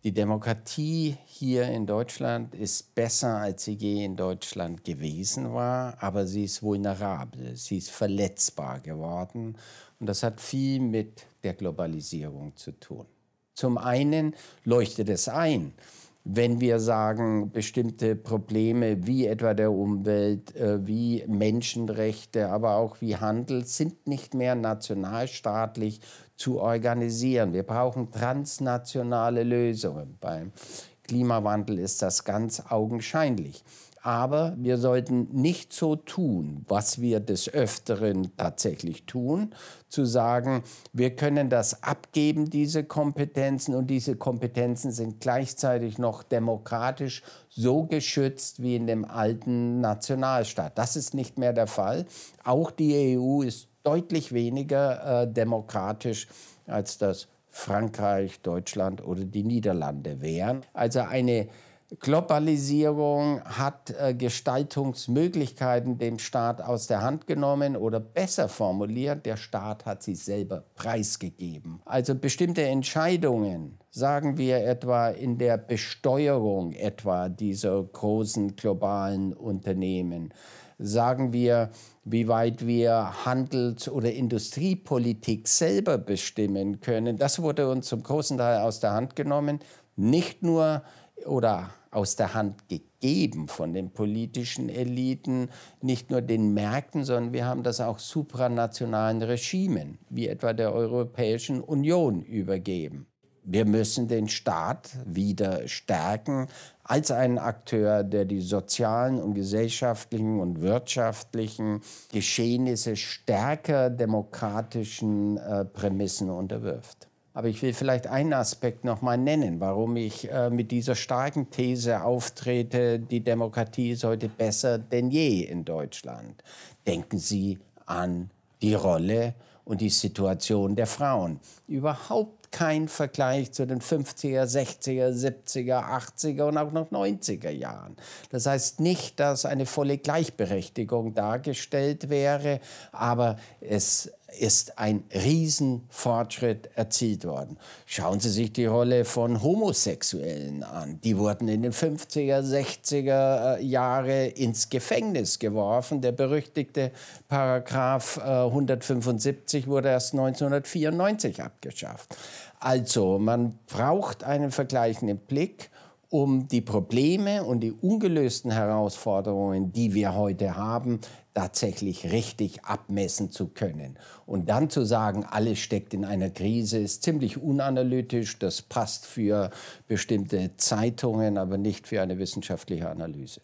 Die Demokratie hier in Deutschland ist besser, als sie je in Deutschland gewesen war, aber sie ist vulnerabel, sie ist verletzbar geworden. Und das hat viel mit der Globalisierung zu tun. Zum einen leuchtet es ein, wenn wir sagen, bestimmte Probleme wie etwa der Umwelt, wie Menschenrechte, aber auch wie Handel sind nicht mehr nationalstaatlich zu organisieren. Wir brauchen transnationale Lösungen. Beim Klimawandel ist das ganz augenscheinlich. Aber wir sollten nicht so tun, was wir des Öfteren tatsächlich tun, zu sagen, wir können das abgeben, diese Kompetenzen, und diese Kompetenzen sind gleichzeitig noch demokratisch so geschützt wie in dem alten Nationalstaat. Das ist nicht mehr der Fall. Auch die EU ist deutlich weniger demokratisch, als das Frankreich, Deutschland oder die Niederlande wären. Also eine Globalisierung hat Gestaltungsmöglichkeiten dem Staat aus der Hand genommen, oder besser formuliert, der Staat hat sie selber preisgegeben. Also bestimmte Entscheidungen, sagen wir etwa in der Besteuerung etwa dieser großen globalen Unternehmen, sagen wir, wie weit wir Handels- oder Industriepolitik selber bestimmen können, das wurde uns zum großen Teil aus der Hand genommen, nicht nur oder aus der Hand gegeben von den politischen Eliten, nicht nur den Märkten, sondern wir haben das auch supranationalen Regimen, wie etwa der Europäischen Union, übergeben. Wir müssen den Staat wieder stärken als einen Akteur, der die sozialen und gesellschaftlichen und wirtschaftlichen Geschehnisse stärker demokratischen Prämissen unterwirft. Aber ich will vielleicht einen Aspekt noch mal nennen, warum ich mit dieser starken These auftrete, die Demokratie ist heute besser denn je in Deutschland. Denken Sie an die Rolle und die Situation der Frauen. Überhaupt kein Vergleich zu den 50er, 60er, 70er, 80er und auch noch 90er Jahren. Das heißt nicht, dass eine volle Gleichberechtigung dargestellt wäre, aber es ist ein Riesenfortschritt erzielt worden. Schauen Sie sich die Rolle von Homosexuellen an. Die wurden in den 50er, 60er Jahre ins Gefängnis geworfen. Der berüchtigte Paragraph 175 wurde erst 1994 abgeschafft. Also, man braucht einen vergleichenden Blick, um die Probleme und die ungelösten Herausforderungen, die wir heute haben, tatsächlich richtig abmessen zu können. Und dann zu sagen, alles steckt in einer Krise, ist ziemlich unanalytisch. Das passt für bestimmte Zeitungen, aber nicht für eine wissenschaftliche Analyse.